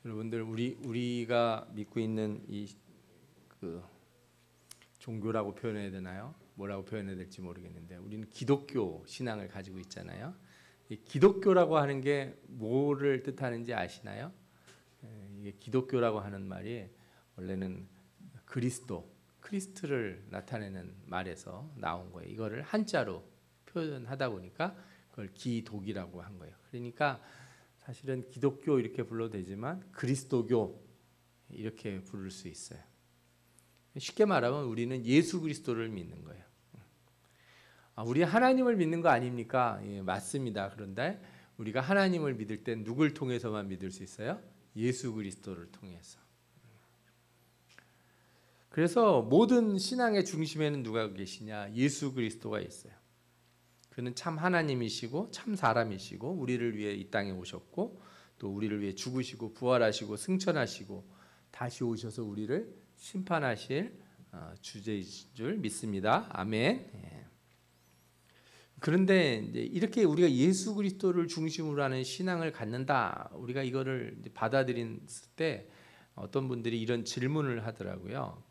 여러분들 우리가 믿고 있는 이 그 종교라고 표현해야 되나요? 뭐라고 표현해야 될지 모르겠는데 우리는 기독교 신앙을 가지고 있잖아요. 이 기독교라고 하는 게 뭐를 뜻하는지 아시나요? 이게 기독교라고 하는 말이 원래는 크리스트를 나타내는 말에서 나온 거예요. 이거를 한자로 표현하다 보니까 그걸 기독이라고 한 거예요. 그러니까 사실은 기독교 이렇게 불러도 되지만 그리스도교 이렇게 부를 수 있어요. 쉽게 말하면 우리는 예수 그리스도를 믿는 거예요. 우리 하나님을 믿는 거 아닙니까? 예, 맞습니다. 그런데 우리가 하나님을 믿을 땐 누굴 통해서만 믿을 수 있어요? 예수 그리스도를 통해서. 그래서 모든 신앙의 중심에는 누가 계시냐? 예수 그리스도가 있어요. 그는 참 하나님이시고 참 사람이시고 우리를 위해 이 땅에 오셨고 또 우리를 위해 죽으시고 부활하시고 승천하시고 다시 오셔서 우리를 심판하실 주제인 줄 믿습니다. 아멘. 그런데 이제 이렇게 우리가 예수 그리스도를 중심으로 하는 신앙을 갖는다. 우리가 이거를 받아들인 때 어떤 분들이 이런 질문을 하더라고요.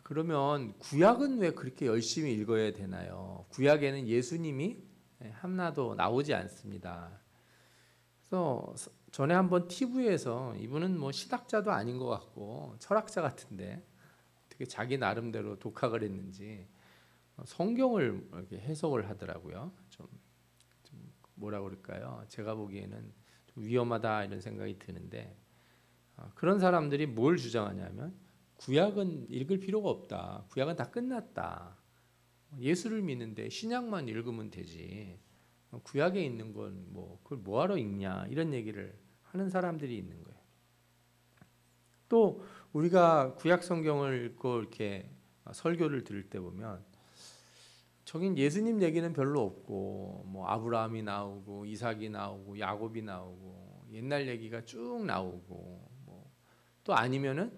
그러면 구약은 왜 그렇게 열심히 읽어야 되나요? 구약에는 예수님이 하나도 나오지 않습니다. 그래서 전에 한번 TV에서 이분은 뭐 신학자도 아닌 것 같고 철학자 같은데 어떻게 자기 나름대로 독학을 했는지 성경을 이렇게 해석을 하더라고요. 좀 뭐라 그럴까요? 제가 보기에는 좀 위험하다 이런 생각이 드는데 그런 사람들이 뭘 주장하냐면 구약은 읽을 필요가 없다. 구약은 다 끝났다. 예수를 믿는데 신약만 읽으면 되지. 구약에 있는 건 뭐 그걸 뭐하러 읽냐 이런 얘기를 하는 사람들이 있는 거예요. 또 우리가 구약 성경을 읽고 이렇게 설교를 들을 때 보면 저긴 예수님 얘기는 별로 없고 뭐 아브라함이 나오고 이삭이 나오고 야곱이 나오고 옛날 얘기가 쭉 나오고 뭐 또 아니면은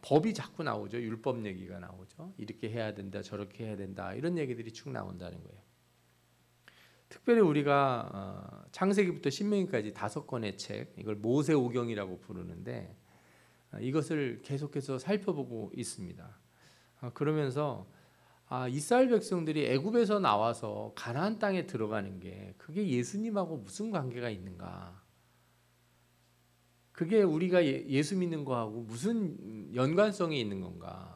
법이 자꾸 나오죠. 율법 얘기가 나오죠. 이렇게 해야 된다 저렇게 해야 된다 이런 얘기들이 쭉 나온다는 거예요. 특별히 우리가 창세기부터 신명기까지 5권의 책, 이걸 모세오경이라고 부르는데 이것을 계속해서 살펴보고 있습니다. 그러면서 이스라엘 백성들이 애굽에서 나와서 가나안 땅에 들어가는 게 그게 예수님하고 무슨 관계가 있는가? 그게 우리가 예수 믿는 거하고 무슨 연관성이 있는 건가?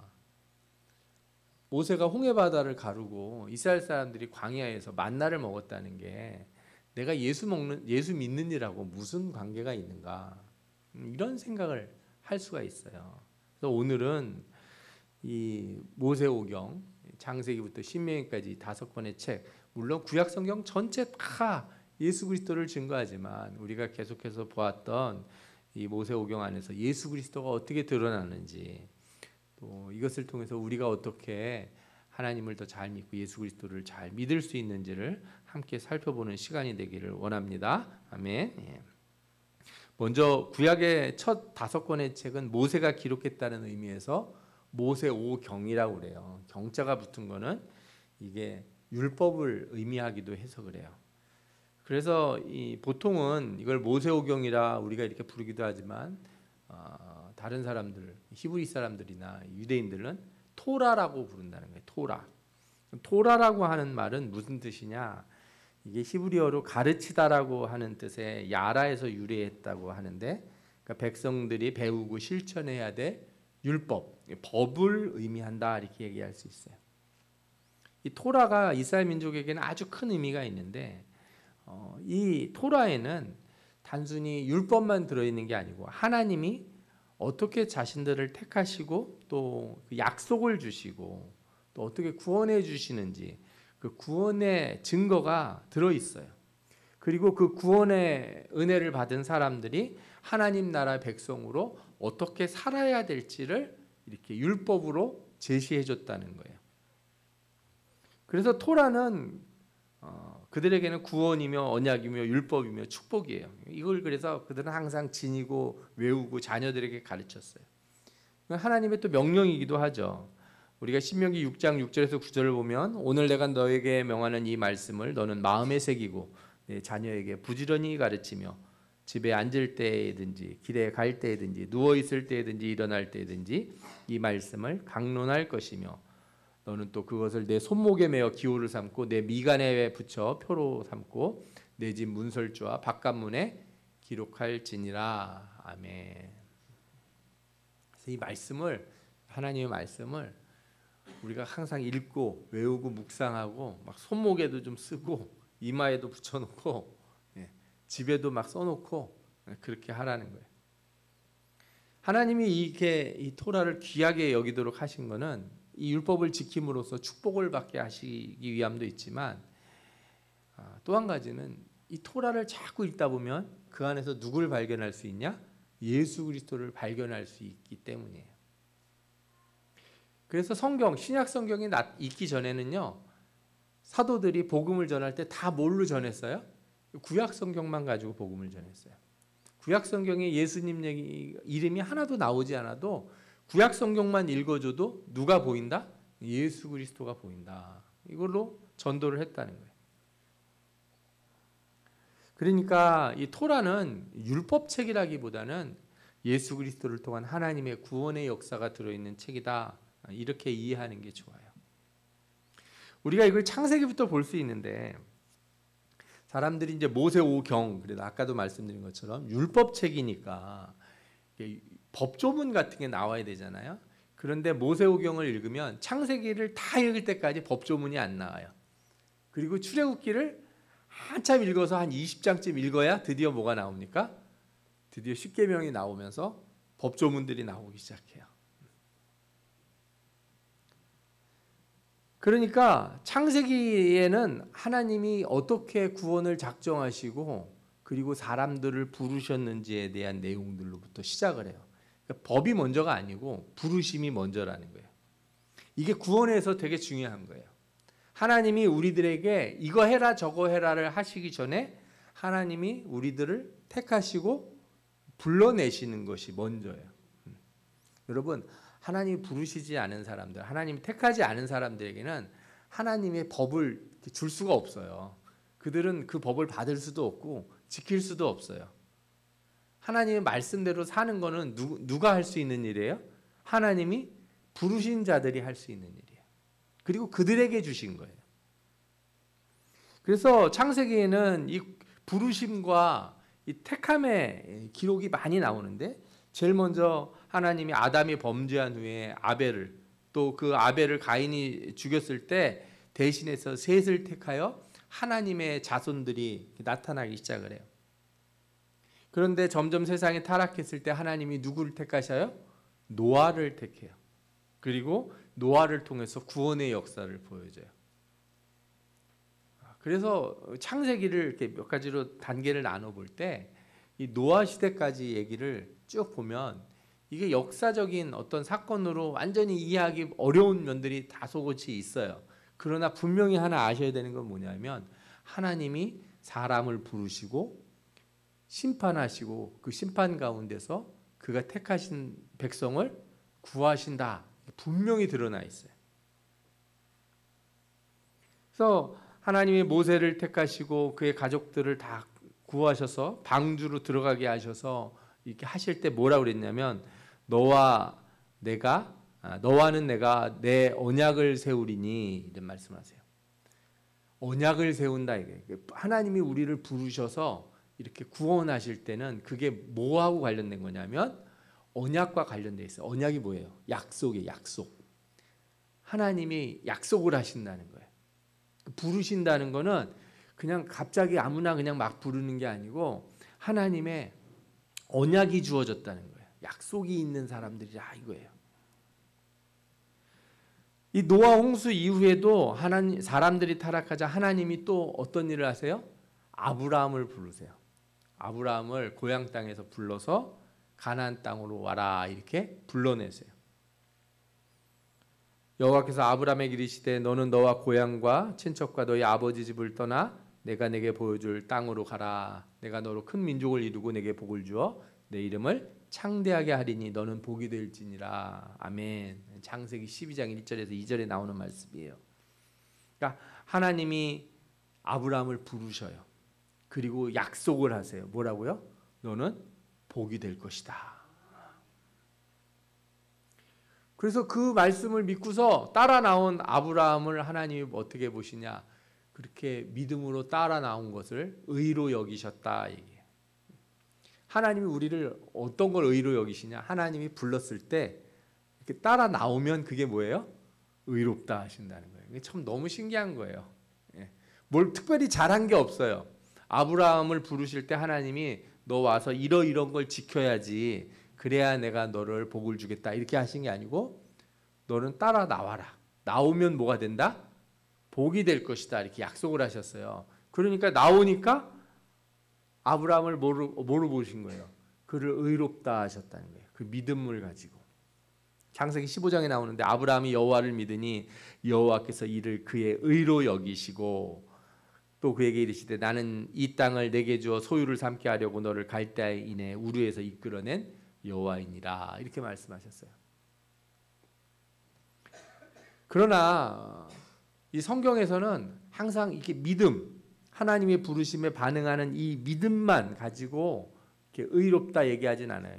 모세가 홍해 바다를 가르고 이스라엘 사람들이 광야에서 만나를 먹었다는 게 내가 예수 믿는 일하고 무슨 관계가 있는가? 이런 생각을 할 수가 있어요. 그래서 오늘은 이 모세오경 창세기부터 신명기까지 5권의 책, 물론 구약 성경 전체 다 예수 그리스도를 증거하지만 우리가 계속해서 보았던 이 모세오경 안에서 예수 그리스도가 어떻게 드러나는지 또 이것을 통해서 우리가 어떻게 하나님을 더 잘 믿고 예수 그리스도를 잘 믿을 수 있는지를 함께 살펴보는 시간이 되기를 원합니다. 아멘. 먼저 구약의 첫 5권의 책은 모세가 기록했다는 의미에서 모세오경이라고 그래요. 경자가 붙은 거는 이게 율법을 의미하기도 해서 그래요. 그래서 보통은 이걸 모세오경이라 우리가 이렇게 부르기도 하지만 다른 사람들, 히브리 사람들이나 유대인들은 토라라고 부른다는 거예요. 토라라고 하는 말은 무슨 뜻이냐? 이게 히브리어로 가르치다라고 하는 뜻의 야라에서 유래했다고 하는데, 그러니까 백성들이 배우고 실천해야 될 율법, 법을 의미한다 이렇게 얘기할 수 있어요. 이 토라가 이스라엘 민족에게는 아주 큰 의미가 있는데, 이 토라에는 단순히 율법만 들어있는 게 아니고 하나님이 어떻게 자신들을 택하시고 또 그 약속을 주시고 또 어떻게 구원해 주시는지 그 구원의 증거가 들어있어요. 그리고 그 구원의 은혜를 받은 사람들이 하나님 나라 백성으로 어떻게 살아야 될지를 이렇게 율법으로 제시해 줬다는 거예요. 그래서 토라는 그들에게는 구원이며 언약이며 율법이며 축복이에요. 이걸 그래서 그들은 항상 지니고 외우고 자녀들에게 가르쳤어요. 하나님의 또 명령이기도 하죠. 우리가 신명기 6장 6절에서 9절을 보면 오늘 내가 너에게 명하는 이 말씀을 너는 마음에 새기고 내 자녀에게 부지런히 가르치며 집에 앉을 때든지 길에 갈 때든지 누워 있을 때든지 일어날 때든지 이 말씀을 강론할 것이며 너는 또 그것을 내 손목에 메어 기호를 삼고 내 미간에 붙여 표로 삼고 내 집 문설주와 바깥문에 기록할지니라. 아멘. 그래서 이 말씀을, 하나님의 말씀을 우리가 항상 읽고 외우고 묵상하고 막 손목에도 좀 쓰고 이마에도 붙여놓고 집에도 막 써놓고 그렇게 하라는 거예요. 하나님이 이렇게 이 토라를 귀하게 여기도록 하신 것은 이 율법을 지킴으로써 축복을 받게 하시기 위함도 있지만 또 한 가지는 이 토라를 자꾸 읽다 보면 그 안에서 누구를 발견할 수 있냐? 예수 그리스도를 발견할 수 있기 때문이에요. 그래서 성경, 신약 성경이 있기 전에는요, 사도들이 복음을 전할 때 다 뭘로 전했어요? 구약 성경만 가지고 복음을 전했어요. 구약 성경에 예수님 이름이 하나도 나오지 않아도 구약 성경만 읽어줘도 누가 보인다? 예수 그리스도가 보인다. 이걸로 전도를 했다는 거예요. 그러니까 이 토라는 율법책이라기보다는 예수 그리스도를 통한 하나님의 구원의 역사가 들어있는 책이다. 이렇게 이해하는 게 좋아요. 우리가 이걸 창세기부터 볼 수 있는데 사람들이 이제 모세오경, 그래도 아까도 말씀드린 것처럼 율법책이니까 법조문 같은 게 나와야 되잖아요. 그런데 모세오경을 읽으면 창세기를 다 읽을 때까지 법조문이 안 나와요. 그리고 출애굽기를 한참 읽어서 한 20장쯤 읽어야 드디어 뭐가 나옵니까? 드디어 십계명이 나오면서 법조문들이 나오기 시작해요. 그러니까 창세기에는 하나님이 어떻게 구원을 작정하시고 그리고 사람들을 부르셨는지에 대한 내용들로부터 시작을 해요. 그러니까 법이 먼저가 아니고 부르심이 먼저라는 거예요. 이게 구원에서 되게 중요한 거예요. 하나님이 우리들에게 이거 해라 저거 해라를 하시기 전에 하나님이 우리들을 택하시고 불러내시는 것이 먼저예요. 여러분, 하나님이 부르시지 않은 사람들, 하나님이 택하지 않은 사람들에게는 하나님의 법을 줄 수가 없어요. 그들은 그 법을 받을 수도 없고 지킬 수도 없어요. 하나님의 말씀대로 사는 거는 누가 할 수 있는 일이에요? 하나님이 부르신 자들이 할 수 있는 일이에요. 그리고 그들에게 주신 거예요. 그래서 창세기에는 이 부르심과 이 택함의 기록이 많이 나오는데 제일 먼저 하나님이 아담이 범죄한 후에 아벨을, 또 그 아벨을 가인이 죽였을 때 대신해서 셋을 택하여 하나님의 자손들이 나타나기 시작을 해요. 그런데 점점 세상이 타락했을 때 하나님이 누구를 택하셔요? 노아를 택해요. 그리고 노아를 통해서 구원의 역사를 보여줘요. 그래서 창세기를 이렇게 몇 가지로 단계를 나눠볼 때 이 노아 시대까지 얘기를 쭉 보면 이게 역사적인 어떤 사건으로 완전히 이해하기 어려운 면들이 다소곳이 있어요. 그러나 분명히 하나 아셔야 되는 건 뭐냐면 하나님이 사람을 부르시고 심판하시고 그 심판 가운데서 그가 택하신 백성을 구하신다. 분명히 드러나 있어요. 그래서 하나님이 모세를 택하시고 그의 가족들을 다 구하셔서 방주로 들어가게 하셔서 이렇게 하실 때 뭐라고 그랬냐면 너와는 내가 내 언약을 세우리니 이런 말씀하세요. 언약을 세운다 이게. 하나님이 우리를 부르셔서 이렇게 구원하실 때는 그게 뭐하고 관련된 거냐면 언약과 관련돼 있어요. 언약이 뭐예요? 약속이에요. 약속. 하나님이 약속을 하신다는 거예요. 부르신다는 거는 그냥 갑자기 아무나 그냥 막 부르는 게 아니고 하나님의 언약이 주어졌다는 거예요. 약속이 있는 사람들이라 이거예요. 이 노아 홍수 이후에도 사람들이 타락하자 하나님이 또 어떤 일을 하세요? 아브라함을 부르세요. 아브라함을 고향 땅에서 불러서 가나안 땅으로 와라 이렇게 불러내세요. 여호와께서 아브라함에게 이르시되 너는 너와 고향과 친척과 너희 아버지 집을 떠나 내가 내게 보여줄 땅으로 가라. 내가 너로 큰 민족을 이루고 내게 복을 주어 내 이름을 창대하게 하리니 너는 복이 될지니라. 아멘. 창세기 12장 1절에서 2절에 나오는 말씀이에요. 그러니까 하나님이 아브라함을 부르셔요. 그리고 약속을 하세요. 뭐라고요? 너는 복이 될 것이다. 그래서 그 말씀을 믿고서 따라 나온 아브라함을 하나님이 어떻게 보시냐? 그렇게 믿음으로 따라 나온 것을 의로 여기셨다. 하나님이 우리를 어떤 걸 의로 여기시냐? 하나님이 불렀을 때 이렇게 따라 나오면 그게 뭐예요? 의롭다 하신다는 거예요. 이게 참 너무 신기한 거예요. 뭘 특별히 잘한 게 없어요. 아브라함을 부르실 때 하나님이 너 와서 이런 걸 지켜야지, 그래야 내가 너를 복을 주겠다 이렇게 하신 게 아니고 너는 따라 나와라. 나오면 뭐가 된다? 복이 될 것이다 이렇게 약속을 하셨어요. 그러니까 나오니까 아브라함을 뭐로 보신 거예요? 그를 의롭다 하셨다는 거예요. 그 믿음을 가지고. 창세기 15장에 나오는데 아브라함이 여호와를 믿으니 여호와께서 이를 그의 의로 여기시고 또 그에게 이르시되 나는 이 땅을 내게 주어 소유를 삼게 하려고 너를 갈대아에 인해 우르에서 이끌어낸 여호와이니라 이렇게 말씀하셨어요. 그러나 이 성경에서는 항상 이렇게 믿음, 하나님의 부르심에 반응하는 이 믿음만 가지고 이렇게 의롭다 얘기하진 않아요.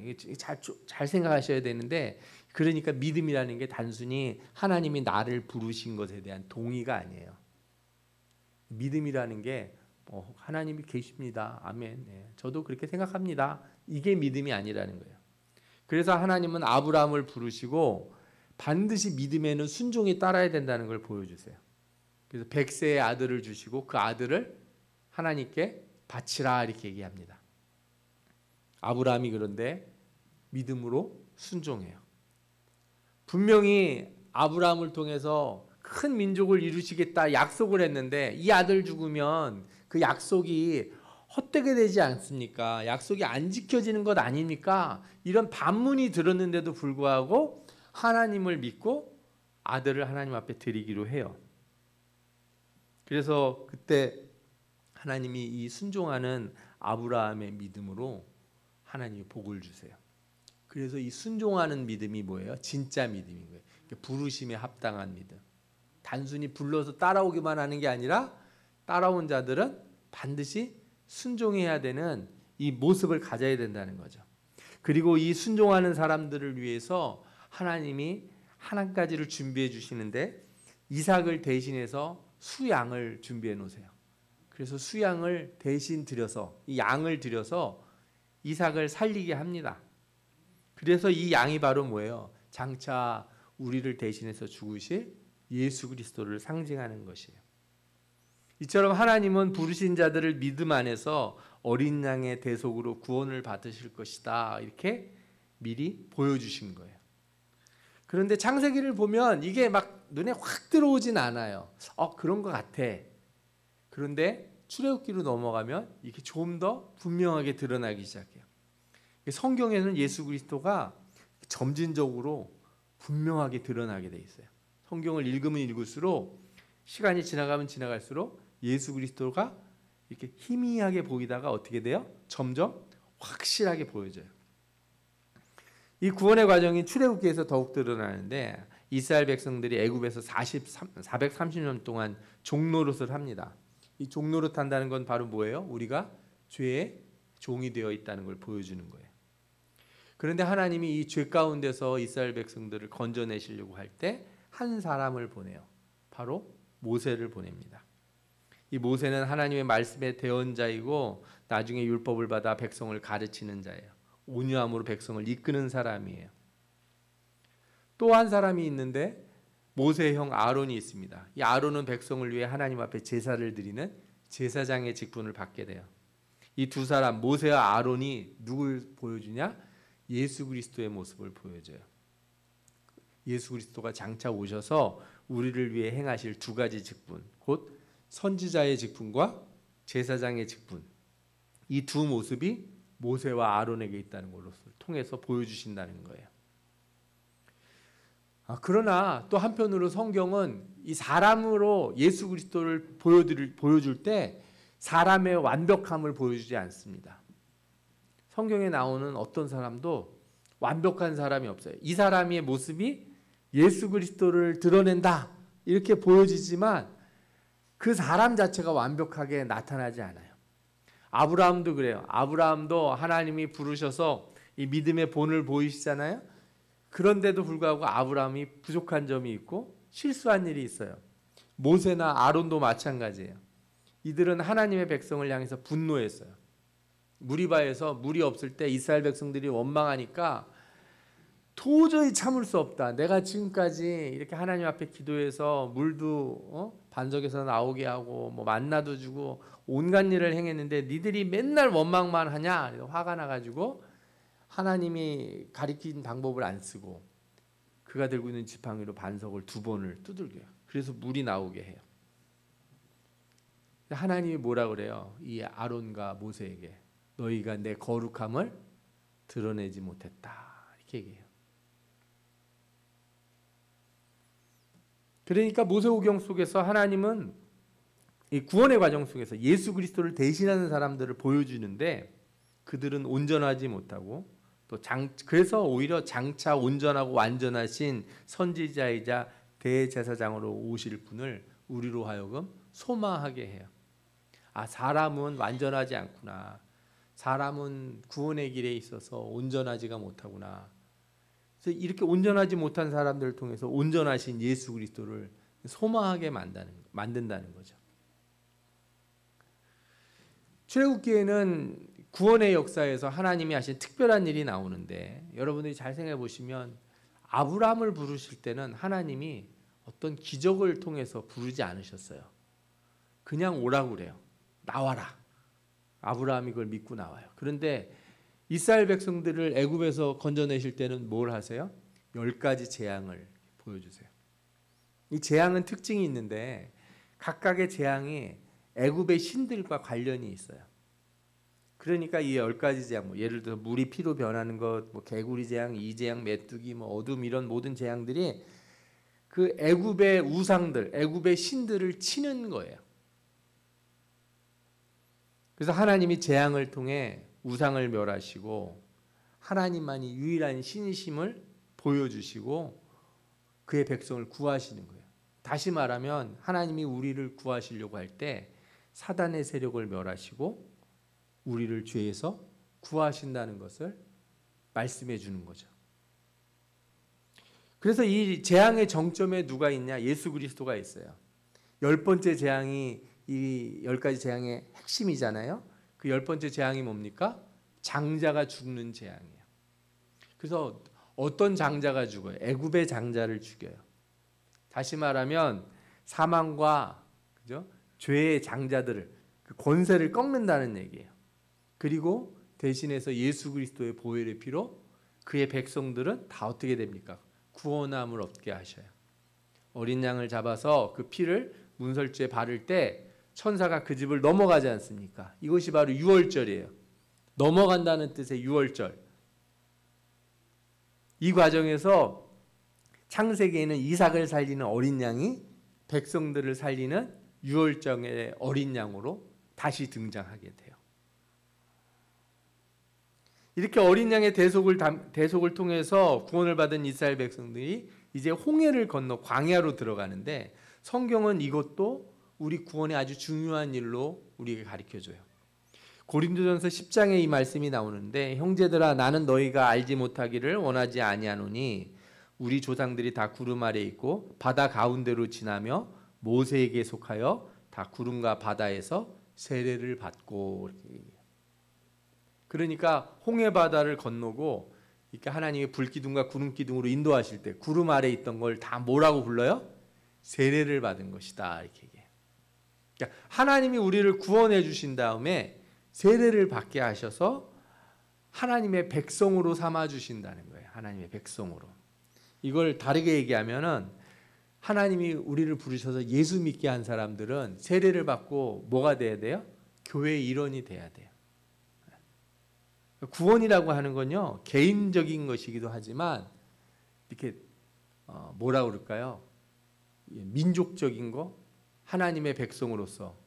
잘 생각하셔야 되는데, 그러니까 믿음이라는 게 단순히 하나님이 나를 부르신 것에 대한 동의가 아니에요. 믿음이라는 게 하나님이 계십니다. 아멘. 네, 저도 그렇게 생각합니다. 이게 믿음이 아니라는 거예요. 그래서 하나님은 아브라함을 부르시고 반드시 믿음에는 순종이 따라야 된다는 걸 보여주세요. 그래서 100세의 아들을 주시고 그 아들을 하나님께 바치라 이렇게 얘기합니다. 아브라함이 그런데 믿음으로 순종해요. 분명히 아브라함을 통해서 큰 민족을 이루시겠다 약속을 했는데 이 아들 죽으면 그 약속이 헛되게 되지 않습니까? 약속이 안 지켜지는 것 아닙니까? 이런 반문이 들었는데도 불구하고 하나님을 믿고 아들을 하나님 앞에 드리기로 해요. 그래서 그때 하나님이 이 순종하는 아브라함의 믿음으로 하나님이 복을 주세요. 그래서 이 순종하는 믿음이 뭐예요? 진짜 믿음인 거예요. 부르심에 합당한 믿음. 단순히 불러서 따라오기만 하는 게 아니라 따라온 자들은 반드시 순종해야 되는 이 모습을 가져야 된다는 거죠. 그리고 이 순종하는 사람들을 위해서 하나님이 한 가지를 준비해 주시는데 이삭을 대신해서 수양을 준비해 놓으세요. 그래서 수양을 대신 드려서 이 양을 드려서 이삭을 살리게 합니다. 그래서 이 양이 바로 뭐예요? 장차 우리를 대신해서 죽으실 예수 그리스도를 상징하는 것이에요. 이처럼 하나님은 부르신 자들을 믿음 안에서 어린 양의 대속으로 구원을 받으실 것이다 이렇게 미리 보여주신 거예요. 그런데 창세기를 보면 이게 막 눈에 확 들어오진 않아요. 그런 것 같아. 그런데 출애굽기로 넘어가면 이게 좀 더 분명하게 드러나기 시작해요. 성경에는 예수 그리스도가 점진적으로 분명하게 드러나게 돼 있어요. 성경을 읽으면 읽을수록 시간이 지나가면 지나갈수록 예수 그리스도가 이렇게 희미하게 보이다가 어떻게 돼요? 점점 확실하게 보여져요. 이 구원의 과정이 출애굽기에서 더욱 드러나는데 이스라엘 백성들이 애굽에서 430년 동안 종노릇을 합니다. 이 종노릇 한다는 건 바로 뭐예요? 우리가 죄의 종이 되어 있다는 걸 보여주는 거예요. 그런데 하나님이 이 죄 가운데서 이스라엘 백성들을 건져내시려고 할 때 한 사람을 보내요. 바로 모세를 보냅니다. 이 모세는 하나님의 말씀의 대언자이고 나중에 율법을 받아 백성을 가르치는 자예요. 온유함으로 백성을 이끄는 사람이에요. 또 한 사람이 있는데 모세의 형 아론이 있습니다. 이 아론은 백성을 위해 하나님 앞에 제사를 드리는 제사장의 직분을 받게 돼요. 이 두 사람 모세와 아론이 누굴 보여주냐? 예수 그리스도의 모습을 보여줘요. 예수 그리스도가 장차 오셔서 우리를 위해 행하실 두 가지 직분, 곧 선지자의 직분과 제사장의 직분, 이 두 모습이 모세와 아론에게 있다는 걸로 통해서 보여주신다는 거예요. 그러나 또 한편으로 성경은 이 사람으로 예수 그리스도를 보여줄 때 사람의 완벽함을 보여주지 않습니다. 성경에 나오는 어떤 사람도 완벽한 사람이 없어요. 이 사람의 모습이 예수 그리스도를 드러낸다 이렇게 보여지지만 그 사람 자체가 완벽하게 나타나지 않아요. 아브라함도 그래요. 아브라함도 하나님이 부르셔서 이 믿음의 본을 보이시잖아요. 그런데도 불구하고 아브라함이 부족한 점이 있고 실수한 일이 있어요. 모세나 아론도 마찬가지예요. 이들은 하나님의 백성을 향해서 분노했어요. 무리바에서 물이 없을 때 이스라엘 백성들이 원망하니까 도저히 참을 수 없다. 내가 지금까지 이렇게 하나님 앞에 기도해서 물도 반석에서 나오게 하고 뭐 만나도 주고 온갖 일을 행했는데 니들이 맨날 원망만 하냐? 화가 나가지고 하나님이 가리킨 방법을 안 쓰고 그가 들고 있는 지팡이로 반석을 2번을 두들겨요. 그래서 물이 나오게 해요. 하나님이 뭐라 그래요? 이 아론과 모세에게 너희가 내 거룩함을 드러내지 못했다. 이렇게 얘기해요. 그러니까 모세오경 속에서 하나님은 이 구원의 과정 속에서 예수 그리스도를 대신하는 사람들을 보여주는데 그들은 온전하지 못하고 또 그래서 오히려 장차 온전하고 완전하신 선지자이자 대제사장으로 오실 분을 우리로 하여금 소망하게 해요. 아, 사람은 완전하지 않구나. 사람은 구원의 길에 있어서 온전하지가 못하구나. 그래서 이렇게 온전하지 못한 사람들을 통해서 온전하신 예수 그리스도를 소망하게 만든다는 거죠. 출애굽기에는 구원의 역사에서 하나님이 하신 특별한 일이 나오는데 여러분들이 잘 생각해 보시면 아브라함을 부르실 때는 하나님이 어떤 기적을 통해서 부르지 않으셨어요. 그냥 오라고 그래요. 나와라. 아브라함이 그걸 믿고 나와요. 그런데 이스라엘 백성들을 애굽에서 건져내실 때는 뭘 하세요? 10가지 재앙을 보여주세요. 이 재앙은 특징이 있는데 각각의 재앙이 애굽의 신들과 관련이 있어요. 그러니까 이 10가지 재앙, 뭐 예를 들어 물이 피로 변하는 것, 뭐 개구리 재앙, 이재앙, 메뚜기, 뭐 어둠 이런 모든 재앙들이 그 애굽의 우상들, 애굽의 신들을 치는 거예요. 그래서 하나님이 재앙을 통해 우상을 멸하시고 하나님만이 유일한 신이심을 보여주시고 그의 백성을 구하시는 거예요. 다시 말하면 하나님이 우리를 구하시려고 할 때 사단의 세력을 멸하시고 우리를 죄에서 구하신다는 것을 말씀해 주는 거죠. 그래서 이 재앙의 정점에 누가 있냐? 예수 그리스도가 있어요. 10번째 재앙이 이 10가지 재앙의 핵심이잖아요. 그 10번째 재앙이 뭡니까? 장자가 죽는 재앙이에요. 그래서 어떤 장자가 죽어요? 애굽의 장자를 죽여요. 다시 말하면 사망과 그죠? 죄의 장자들을 그 권세를 꺾는다는 얘기예요. 그리고 대신해서 예수 그리스도의 보혈의 피로 그의 백성들은 다 어떻게 됩니까? 구원함을 얻게 하셔요. 어린 양을 잡아서 그 피를 문설주에 바를 때 천사가 그 집을 넘어가지 않습니까? 이것이 바로 유월절이에요. 넘어간다는 뜻의 유월절. 이 과정에서 창세기에는 이삭을 살리는 어린 양이 백성들을 살리는 유월절의 어린 양으로 다시 등장하게 돼요. 이렇게 어린 양의 대속을 통해서 구원을 받은 이스라엘 백성들이 이제 홍해를 건너 광야로 들어가는데 성경은 이것도 우리 구원의 아주 중요한 일로 우리에게 가르쳐줘요. 고린도전서 10장에 이 말씀이 나오는데 형제들아 나는 너희가 알지 못하기를 원하지 아니하노니 우리 조상들이 다 구름 아래 있고 바다 가운데로 지나며 모세에게 속하여 다 구름과 바다에서 세례를 받고 이렇게 얘기해요. 그러니까 홍해 바다를 건너고 이렇게 하나님의 불기둥과 구름기둥으로 인도하실 때 구름 아래 있던 걸 다 뭐라고 불러요? 세례를 받은 것이다 이렇게 얘기해요. 그러니까 하나님이 우리를 구원해 주신 다음에 세례를 받게 하셔서 하나님의 백성으로 삼아 주신다는 거예요. 하나님의 백성으로. 이걸 다르게 얘기하면은 하나님이 우리를 부르셔서 예수 믿게 한 사람들은 세례를 받고 뭐가 돼야 돼요? 교회의 일원이 돼야 돼요. 구원이라고 하는 건요 개인적인 것이기도 하지만 이렇게 뭐라 그럴까요? 민족적인 거, 하나님의 백성으로서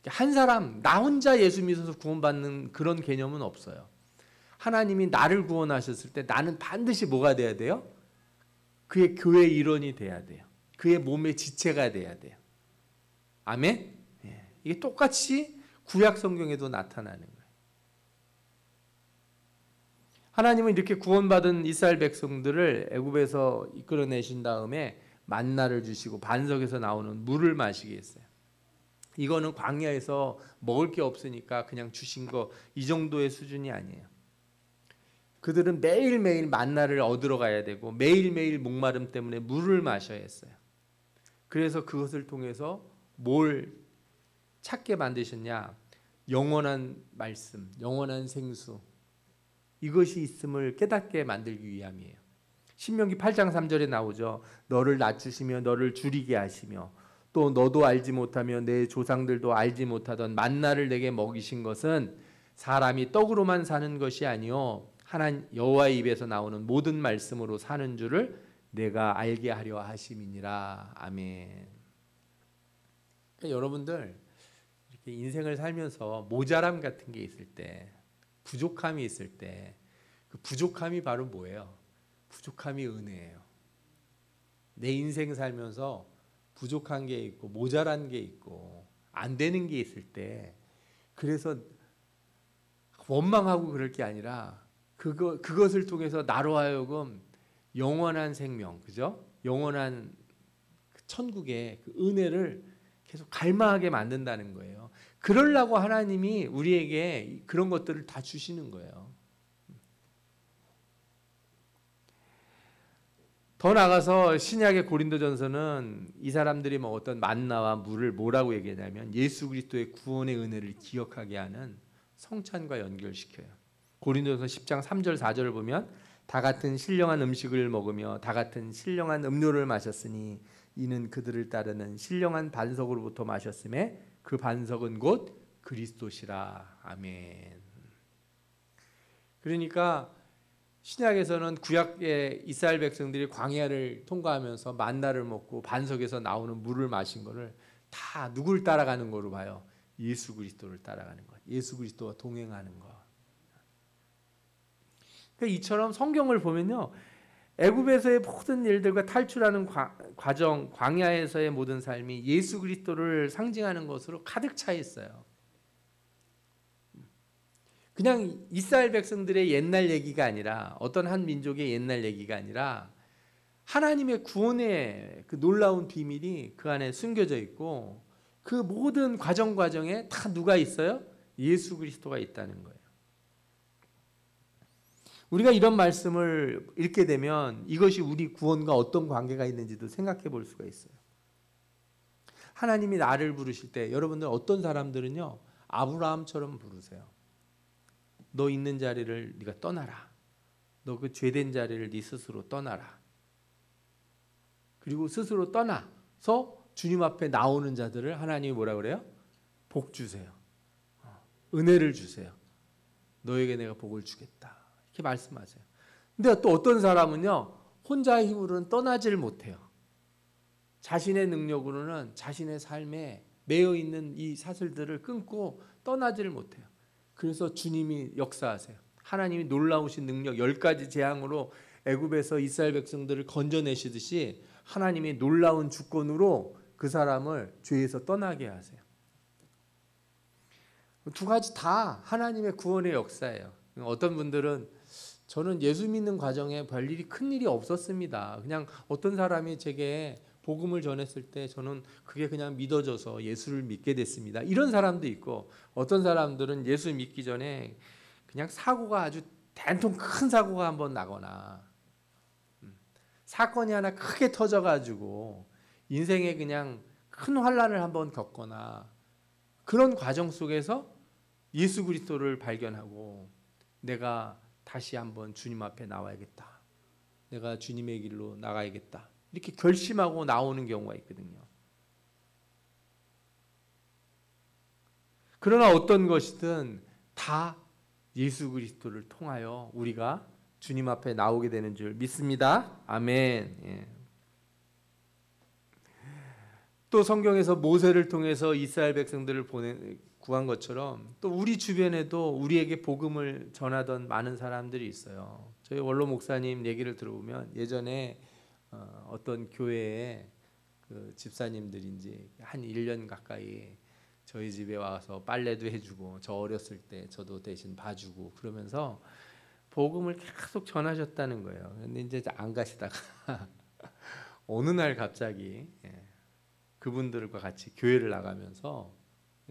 한 사람 나 혼자 예수 믿어서 구원받는 그런 개념은 없어요. 하나님이 나를 구원하셨을 때 나는 반드시 뭐가 돼야 돼요? 그의 교회의 일원이 돼야 돼요. 그의 몸의 지체가 돼야 돼요. 아멘? 이게 똑같이 구약 성경에도 나타나는 거예요. 하나님은 이렇게 구원받은 이스라엘 백성들을 애굽에서 이끌어내신 다음에 만나를 주시고 반석에서 나오는 물을 마시게 했어요. 이거는 광야에서 먹을 게 없으니까 그냥 주신 거 이 정도의 수준이 아니에요. 그들은 매일매일 만나를 얻으러 가야 되고 매일매일 목마름 때문에 물을 마셔야 했어요. 그래서 그것을 통해서 뭘 찾게 만드셨냐? 영원한 말씀, 영원한 생수, 이것이 있음을 깨닫게 만들기 위함이에요. 신명기 8장 3절에 나오죠. 너를 낮추시며 너를 줄이게 하시며 또 너도 알지 못하며 내 조상들도 알지 못하던 만나를 내게 먹이신 것은 사람이 떡으로만 사는 것이 아니요 하나님 여호와의 입에서 나오는 모든 말씀으로 사는 줄을 내가 알게 하려 하심이니라. 아멘. 그러니까 여러분들 이렇게 인생을 살면서 모자람 같은 게 있을 때, 부족함이 있을 때, 그 부족함이 바로 뭐예요? 부족함이 은혜예요. 내 인생 살면서 부족한 게 있고 모자란 게 있고 안 되는 게 있을 때, 그래서 원망하고 그럴 게 아니라 그것을 통해서 나로 하여금 영원한 생명, 그죠? 영원한 천국의 그 은혜를 계속 갈망하게 만든다는 거예요. 그러려고 하나님이 우리에게 그런 것들을 다 주시는 거예요. 더 나가서 신약의 고린도전서는 이 사람들이 먹었던 만나와 물을 뭐라고 얘기하냐면 예수 그리스도의 구원의 은혜를 기억하게 하는 성찬과 연결시켜요. 고린도전서 10장 3절 4절을 보면 다 같은 신령한 음식을 먹으며 다 같은 신령한 음료를 마셨으니 이는 그들을 따르는 신령한 반석으로부터 마셨음에 그 반석은 곧 그리스도시라. 아멘. 그러니까 신약에서는 구약의 이스라엘 백성들이 광야를 통과하면서 만나를 먹고 반석에서 나오는 물을 마신 거를 다 누굴 따라가는 거로 봐요? 예수 그리스도를 따라가는 것, 예수 그리스도와 동행하는 것. 그러니까 이처럼 성경을 보면요, 애굽에서의 모든 일들과 탈출하는 과정, 광야에서의 모든 삶이 예수 그리스도를 상징하는 것으로 가득 차 있어요. 그냥 이스라엘 백성들의 옛날 얘기가 아니라, 어떤 한 민족의 옛날 얘기가 아니라 하나님의 구원의 그 놀라운 비밀이 그 안에 숨겨져 있고, 그 모든 과정에 다 누가 있어요? 예수 그리스도가 있다는 거예요. 우리가 이런 말씀을 읽게 되면 이것이 우리 구원과 어떤 관계가 있는지도 생각해 볼 수가 있어요. 하나님이 나를 부르실 때 여러분들 어떤 사람들은요, 아브라함처럼 부르세요. 너 있는 자리를 네가 떠나라. 너 그 죄된 자리를 네 스스로 떠나라. 그리고 스스로 떠나서 주님 앞에 나오는 자들을 하나님이 뭐라 그래요? 복 주세요. 은혜를 주세요. 너에게 내가 복을 주겠다. 이렇게 말씀하세요. 근데 또 어떤 사람은요, 혼자의 힘으로는 떠나질 못해요. 자신의 능력으로는 자신의 삶에 매여 있는 이 사슬들을 끊고 떠나지를 못해요. 그래서 주님이 역사하세요. 하나님이 놀라우신 능력 10가지 재앙으로 애굽에서 이스라엘 백성들을 건져내시듯이 하나님이 놀라운 주권으로 그 사람을 죄에서 떠나게 하세요. 두 가지 다 하나님의 구원의 역사예요. 어떤 분들은 저는 예수 믿는 과정에 별일이 큰일이 없었습니다. 그냥 어떤 사람이 제게 복음을 전했을 때 저는 그게 그냥 믿어져서 예수를 믿게 됐습니다. 이런 사람도 있고, 어떤 사람들은 예수 믿기 전에 그냥 사고가 아주 된통 큰 사고가 한번 나거나 사건이 하나 크게 터져가지고 인생에 그냥 큰 환난을 한번 겪거나 그런 과정 속에서 예수 그리스도를 발견하고 내가 다시 한번 주님 앞에 나와야겠다. 내가 주님의 길로 나가야겠다. 이렇게 결심하고 나오는 경우가 있거든요. 그러나 어떤 것이든 다 예수 그리스도를 통하여 우리가 주님 앞에 나오게 되는 줄 믿습니다. 아멘. 예. 또 성경에서 모세를 통해서 이스라엘 백성들을 구한 것처럼 또 우리 주변에도 우리에게 복음을 전하던 많은 사람들이 있어요. 저희 원로 목사님 얘기를 들어보면 예전에 어떤 교회에 그 집사님들인지 한 1년 가까이 저희 집에 와서 빨래도 해주고, 저 어렸을 때 저도 대신 봐주고 그러면서 복음을 계속 전하셨다는 거예요. 근데 이제 안 가시다가 어느 날 갑자기 그분들과 같이 교회를 나가면서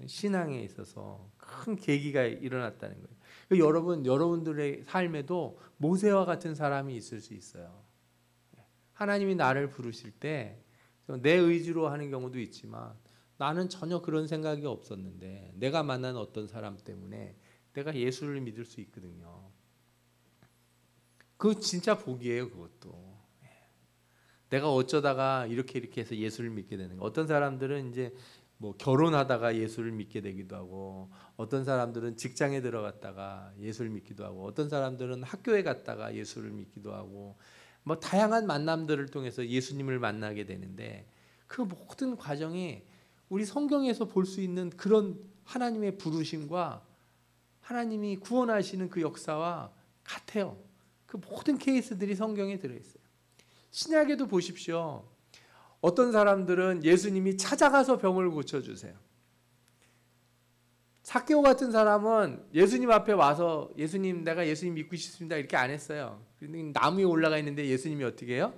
신앙에 있어서 큰 계기가 일어났다는 거예요. 여러분들의 삶에도 모세와 같은 사람이 있을 수 있어요. 하나님이 나를 부르실 때 내 의지로 하는 경우도 있지만, 나는 전혀 그런 생각이 없었는데 내가 만난 어떤 사람 때문에 내가 예수를 믿을 수 있거든요. 그거 진짜 복이에요. 그것도 내가 어쩌다가 이렇게 해서 예수를 믿게 되는 거. 어떤 사람들은 이제 뭐 결혼하다가 예수를 믿게 되기도 하고, 어떤 사람들은 직장에 들어갔다가 예수를 믿기도 하고, 어떤 사람들은 학교에 갔다가 예수를 믿기도 하고, 뭐 다양한 만남들을 통해서 예수님을 만나게 되는데, 그 모든 과정이 우리 성경에서 볼 수 있는 그런 하나님의 부르심과 하나님이 구원하시는 그 역사와 같아요. 그 모든 케이스들이 성경에 들어있어요. 신약에도 보십시오. 어떤 사람들은 예수님이 찾아가서 병을 고쳐주세요. 삭개오 같은 사람은 예수님 앞에 와서 예수님, 내가 예수님 믿고 싶습니다 이렇게 안 했어요. 나무에 올라가 있는데 예수님이 어떻게 해요?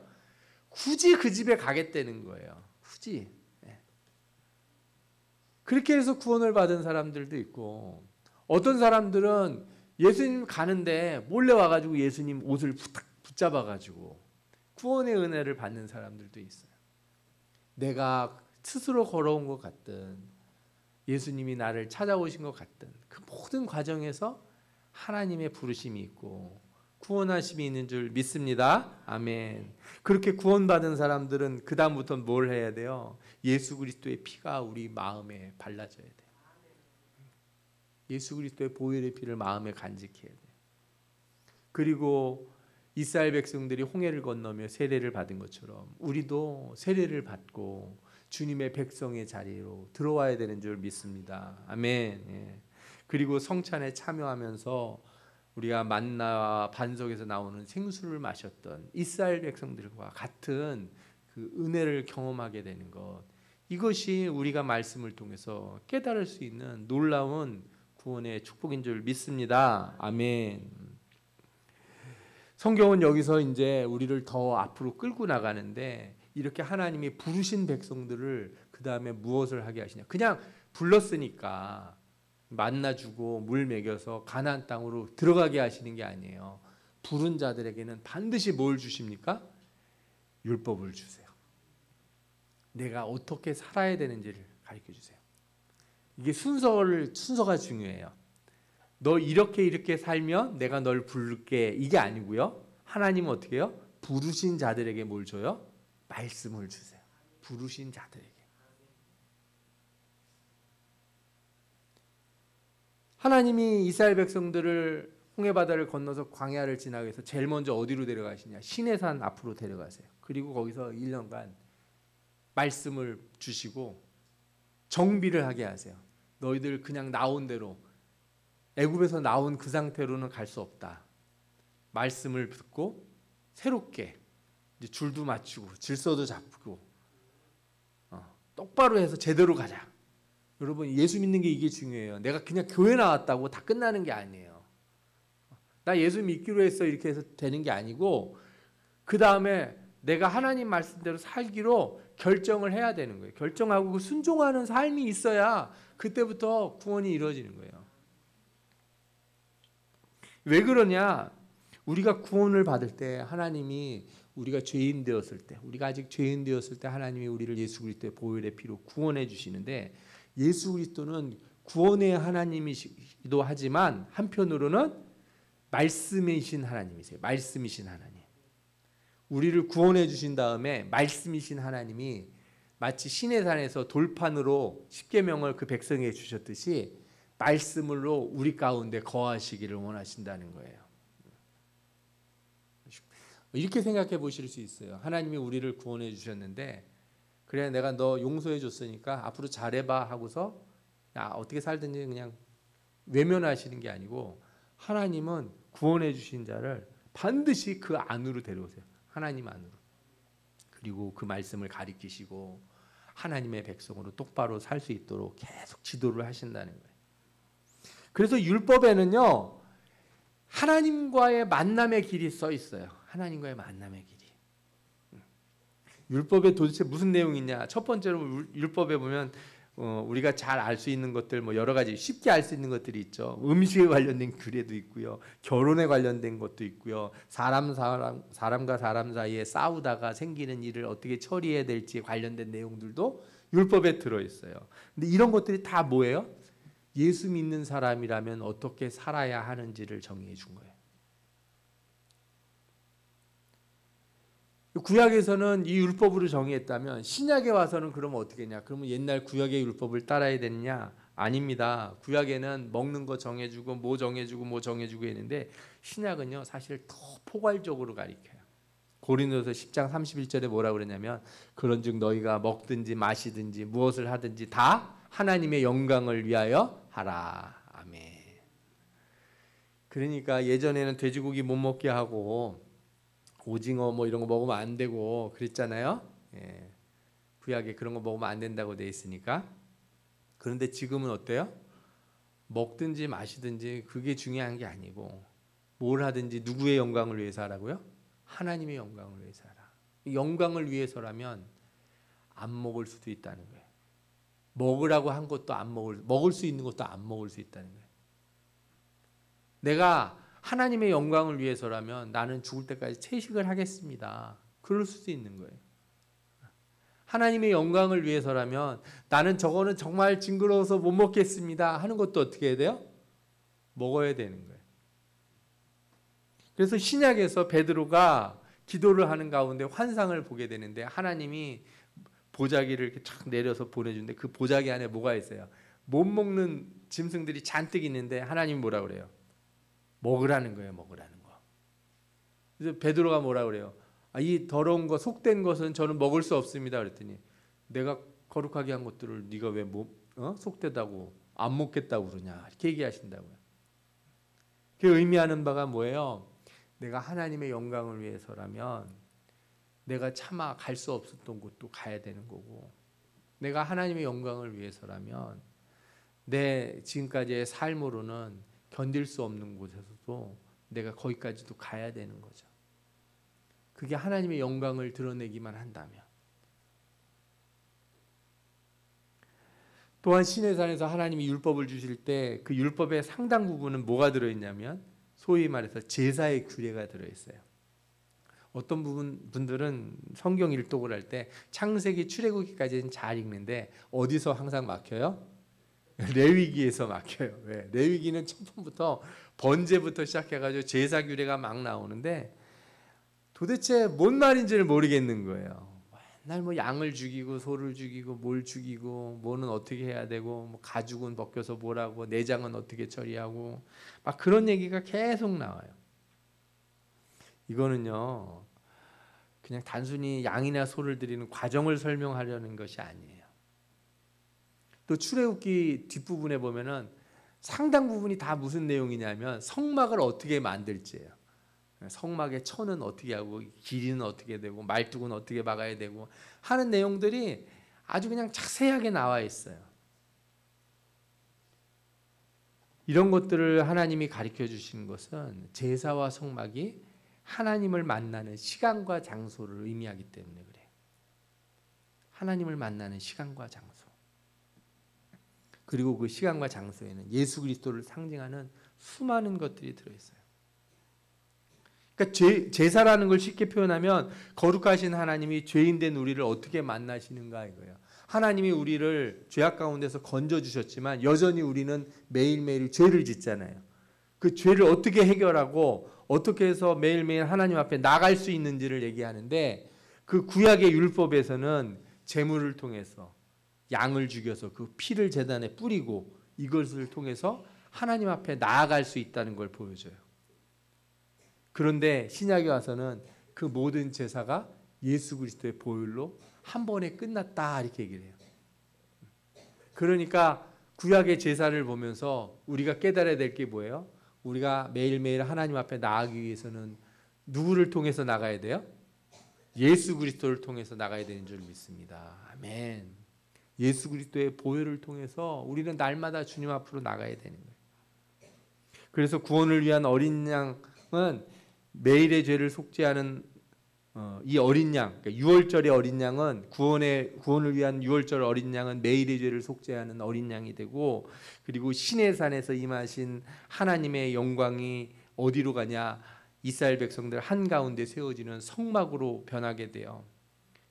굳이 그 집에 가겠다는 거예요. 굳이. 그렇게 해서 구원을 받은 사람들도 있고, 어떤 사람들은 예수님 가는데 몰래 와가지고 예수님 옷을 붙잡아가지고 구원의 은혜를 받는 사람들도 있어요. 내가 스스로 걸어온 것 같든 예수님이 나를 찾아오신 것 같든 그 모든 과정에서 하나님의 부르심이 있고 구원하심이 있는 줄 믿습니다. 아멘. 그렇게 구원받은 사람들은 그 다음부터 뭘 해야 돼요? 예수 그리스도의 피가 우리 마음에 발라져야 돼요. 예수 그리스도의 보혈의 피를 마음에 간직해야 돼요. 그리고 이스라엘 백성들이 홍해를 건너며 세례를 받은 것처럼 우리도 세례를 받고 주님의 백성의 자리로 들어와야 되는 줄 믿습니다. 아멘. 예. 그리고 성찬에 참여하면서 우리가 만나와 반석에서 나오는 생수를 마셨던 이스라엘 백성들과 같은 그 은혜를 경험하게 되는 것, 이것이 우리가 말씀을 통해서 깨달을 수 있는 놀라운 구원의 축복인 줄 믿습니다. 아멘. 성경은 여기서 이제 우리를 더 앞으로 끌고 나가는데, 이렇게 하나님이 부르신 백성들을 그 다음에 무엇을 하게 하시냐? 그냥 불렀으니까 만나주고 물 먹여서 가나안 땅으로 들어가게 하시는 게 아니에요. 부른 자들에게는 반드시 뭘 주십니까? 율법을 주세요. 내가 어떻게 살아야 되는지를 가르쳐 주세요. 이게 순서가 중요해요. 너 이렇게 살면 내가 널 부를게, 이게 아니고요. 하나님은 어떻게 해요? 부르신 자들에게 뭘 줘요? 말씀을 주세요. 부르신 자들에게. 하나님이 이스라엘 백성들을 홍해바다를 건너서 광야를 지나게 해서 제일 먼저 어디로 데려가시냐? 시내산 앞으로 데려가세요. 그리고 거기서 1년간 말씀을 주시고 정비를 하게 하세요. 너희들 그냥 나온 대로, 애굽에서 나온 그 상태로는 갈 수 없다. 말씀을 듣고 새롭게 이제 줄도 맞추고 질서도 잡고 똑바로 해서 제대로 가자. 여러분, 예수 믿는 게 이게 중요해요. 내가 그냥 교회 나왔다고 다 끝나는 게 아니에요. 나 예수 믿기로 했어 이렇게 해서 되는 게 아니고, 그 다음에 내가 하나님 말씀대로 살기로 결정을 해야 되는 거예요. 결정하고 그 순종하는 삶이 있어야 그때부터 구원이 이루어지는 거예요. 왜 그러냐? 우리가 구원을 받을 때 하나님이 우리가 죄인 되었을 때, 우리가 아직 죄인 되었을 때 하나님이 우리를 예수 그리스도의 보혈의 피로 구원해 주시는데, 예수 그리스도는 구원의 하나님이시기도 하지만 한편으로는 말씀이신 하나님이세요. 말씀이신 하나님. 우리를 구원해 주신 다음에 말씀이신 하나님이 마치 시내산에서 돌판으로 십계명을 그 백성에게 주셨듯이 말씀으로 우리 가운데 거하시기를 원하신다는 거예요. 이렇게 생각해 보실 수 있어요. 하나님이 우리를 구원해 주셨는데, 그래 내가 너 용서해 줬으니까 앞으로 잘해봐 하고서 어떻게 살든지 그냥 외면하시는 게 아니고, 하나님은 구원해 주신 자를 반드시 그 안으로 데려오세요. 하나님 안으로. 그리고 그 말씀을 가르치시고 하나님의 백성으로 똑바로 살 수 있도록 계속 지도를 하신다는 거예요. 그래서 율법에는요, 하나님과의 만남의 길이 써 있어요. 하나님과의 만남의 길이. 율법에 도대체 무슨 내용이 있냐? 첫 번째로 율법에 보면 우리가 잘 알 수 있는 것들, 뭐 여러 가지 쉽게 알 수 있는 것들이 있죠. 음식에 관련된 규례도 있고요, 결혼에 관련된 것도 있고요, 사람과 사람 사이에 싸우다가 생기는 일을 어떻게 처리해야 될지 관련된 내용들도 율법에 들어 있어요. 근데 이런 것들이 다 뭐예요? 예수 믿는 사람이라면 어떻게 살아야 하는지를 정의해 준 거예요. 구약에서는 이 율법으로 정의했다면 신약에 와서는 그러면 어떻게 했냐? 그러면 옛날 구약의 율법을 따라야 되느냐? 아닙니다. 구약에는 먹는 거 정해주고 뭐 정해주고 뭐 정해주고 했는데 신약은요 사실 더 포괄적으로 가리켜요. 고린도서 10장 31절에 뭐라고 그러냐면 그런즉 너희가 먹든지 마시든지 무엇을 하든지 다 하나님의 영광을 위하여 하라. 아멘. 그러니까 예전에는 돼지고기 못 먹게 하고 오징어 뭐 이런 거 먹으면 안 되고 그랬잖아요. 예. 구약에 그런 거 먹으면 안 된다고 돼 있으니까. 그런데 지금은 어때요? 먹든지 마시든지 그게 중요한 게 아니고 뭘 하든지 누구의 영광을 위해서 하라고요? 하나님의 영광을 위해서 하라. 영광을 위해서라면 안 먹을 수도 있다는 거예요. 먹으라고 한 것도 안 먹을 수 있는 것도 안 먹을 수 있다는 거예요. 내가 하나님의 영광을 위해서라면 나는 죽을 때까지 채식을 하겠습니다. 그럴 수도 있는 거예요. 하나님의 영광을 위해서라면 나는 저거는 정말 징그러워서 못 먹겠습니다 하는 것도 어떻게 해야 돼요? 먹어야 되는 거예요. 그래서 신약에서 베드로가 기도를 하는 가운데 환상을 보게 되는데 하나님이 보자기를 이렇게 쫙 내려서 보내주는데 그 보자기 안에 뭐가 있어요? 못 먹는 짐승들이 잔뜩 있는데 하나님이 뭐라 그래요? 먹으라는 거예요. 먹으라는 거. 그래서 베드로가 뭐라 그래요? 이 더러운 거 속된 것은 저는 먹을 수 없습니다. 그랬더니 내가 거룩하게 한 것들을 네가 왜 속되다고 안 먹겠다고 그러냐 이렇게 얘기하신다고요. 그 의미하는 바가 뭐예요? 내가 하나님의 영광을 위해서라면 내가 차마 갈 수 없었던 곳도 가야 되는 거고 내가 하나님의 영광을 위해서라면 내 지금까지의 삶으로는 견딜 수 없는 곳에서도 내가 거기까지도 가야 되는 거죠. 그게 하나님의 영광을 드러내기만 한다면. 또한 시내산에서 하나님이 율법을 주실 때 그 율법의 상당 부분은 뭐가 들어있냐면 소위 말해서 제사의 규례가 들어있어요. 어떤 분들은 성경 일독을 할 때 창세기 출애굽기까지는 잘 읽는데 어디서 항상 막혀요? 레위기에서 막혀요. 왜? 레위기는 처음부터 번제부터 시작해가지고 제사 규례가 막 나오는데 도대체 뭔 말인지를 모르겠는 거예요. 맨날 뭐 양을 죽이고 소를 죽이고 뭘 죽이고 뭐는 어떻게 해야 되고 뭐 가죽은 벗겨서 뭐라고 내장은 어떻게 처리하고 막 그런 얘기가 계속 나와요. 이거는요 그냥 단순히 양이나 소를 드리는 과정을 설명하려는 것이 아니에요. 또 출애굽기 뒷부분에 보면은 상당 부분이 다 무슨 내용이냐면 성막을 어떻게 만들지예요. 성막의 천은 어떻게 하고 길이는 어떻게 되고 말뚝은 어떻게 박아야 되고 하는 내용들이 아주 그냥 자세하게 나와 있어요. 이런 것들을 하나님이 가르쳐 주시는 것은 제사와 성막이 하나님을 만나는 시간과 장소를 의미하기 때문에 그래요. 하나님을 만나는 시간과 장소. 그리고 그 시간과 장소에는 예수 그리스도를 상징하는 수많은 것들이 들어있어요. 그러니까 제사라는 걸 쉽게 표현하면 거룩하신 하나님이 죄인된 우리를 어떻게 만나시는가 이거예요. 하나님이 우리를 죄악 가운데서 건져주셨지만 여전히 우리는 매일매일 죄를 짓잖아요. 그 죄를 어떻게 해결하고 어떻게 해서 매일매일 하나님 앞에 나갈 수 있는지를 얘기하는데 그 구약의 율법에서는 제물을 통해서 양을 죽여서 그 피를 제단에 뿌리고 이것을 통해서 하나님 앞에 나아갈 수 있다는 걸 보여줘요. 그런데 신약에 와서는 그 모든 제사가 예수 그리스도의 보혈로 한 번에 끝났다 이렇게 얘기를 해요. 그러니까 구약의 제사를 보면서 우리가 깨달아야 될 게 뭐예요? 우리가 매일매일 하나님 앞에 나아가기 위해서는 누구를 통해서 나가야 돼요? 예수 그리스도를 통해서 나가야 되는 줄 믿습니다. 아멘. 예수 그리스도의 보혈을 통해서 우리는 날마다 주님 앞으로 나가야 되는 거예요. 그래서 구원을 위한 어린 양은 매일의 죄를 속죄하는 이 어린 양, 그러니까 유월절의 어린 양은 구원을 위한 유월절 어린 양은 매일의 죄를 속죄하는 어린 양이 되고, 그리고 신의 산에서 임하신 하나님의 영광이 어디로 가냐? 이스라엘 백성들 한가운데 세워지는 성막으로 변하게 돼요.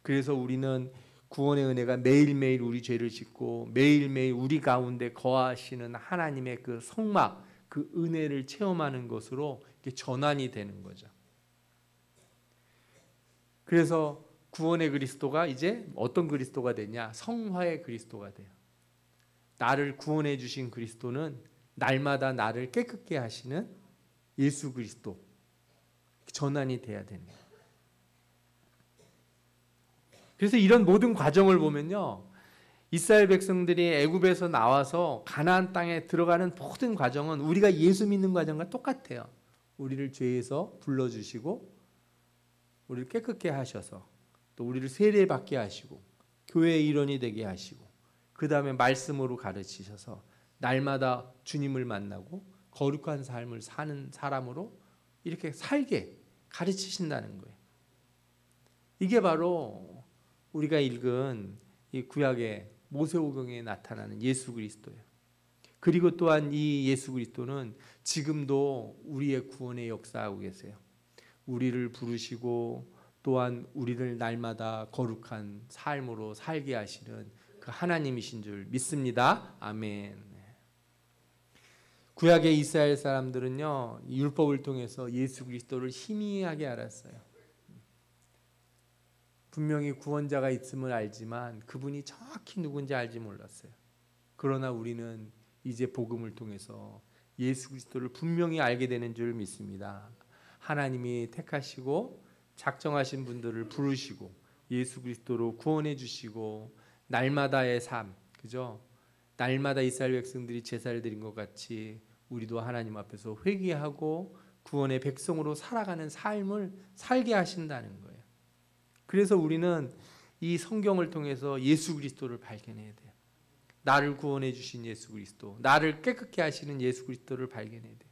그래서 우리는 구원의 은혜가 매일매일 우리 죄를 씻고 매일매일 우리 가운데 거하시는 하나님의 그 성막, 그 은혜를 체험하는 것으로 이렇게 전환이 되는 거죠. 그래서 구원의 그리스도가 이제 어떤 그리스도가 되냐? 성화의 그리스도가 돼요. 나를 구원해 주신 그리스도는 날마다 나를 깨끗게 하시는 예수 그리스도, 전환이 돼야 되는 거예요. 그래서 이런 모든 과정을 보면요, 이스라엘 백성들이 애굽에서 나와서 가나안 땅에 들어가는 모든 과정은 우리가 예수 믿는 과정과 똑같아요. 우리를 죄에서 불러주시고 우리를 깨끗게 하셔서 또 우리를 세례받게 하시고 교회의 일원이 되게 하시고 그 다음에 말씀으로 가르치셔서 날마다 주님을 만나고 거룩한 삶을 사는 사람으로 이렇게 살게 가르치신다는 거예요. 이게 바로 우리가 읽은 이 구약의 모세오경에 나타나는 예수 그리스도예요. 그리고 또한 이 예수 그리스도는 지금도 우리의 구원에 역사하고 계세요. 우리를 부르시고 또한 우리를 날마다 거룩한 삶으로 살게 하시는 그 하나님이신 줄 믿습니다. 아멘. 구약의 이스라엘 사람들은요, 율법을 통해서 예수 그리스도를 희미하게 알았어요. 분명히 구원자가 있음을 알지만 그분이 정확히 누군지 알지 몰랐어요. 그러나 우리는 이제 복음을 통해서 예수 그리스도를 분명히 알게 되는 줄 믿습니다. 하나님이 택하시고 작정하신 분들을 부르시고 예수 그리스도로 구원해 주시고 날마다의 삶, 그죠? 날마다 이스라엘 백성들이 제사를 드린 것 같이 우리도 하나님 앞에서 회개하고 구원의 백성으로 살아가는 삶을 살게 하신다는 거예요. 그래서 우리는 이 성경을 통해서 예수 그리스도를 발견해야 돼요. 나를 구원해 주신 예수 그리스도, 나를 깨끗게 하시는 예수 그리스도를 발견해야 돼요.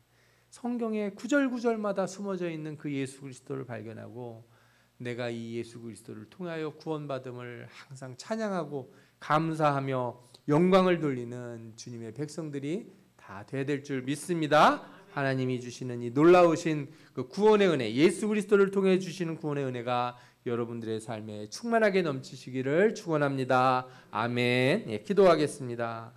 성경의 구절구절마다 숨어져 있는 그 예수 그리스도를 발견하고 내가 이 예수 그리스도를 통하여 구원받음을 항상 찬양하고 감사하며 영광을 돌리는 주님의 백성들이 다 돼야 될 줄 믿습니다. 하나님이 주시는 이 놀라우신 그 구원의 은혜, 예수 그리스도를 통해 주시는 구원의 은혜가 여러분들의 삶에 충만하게 넘치시기를 축원합니다. 아멘. 예, 기도하겠습니다.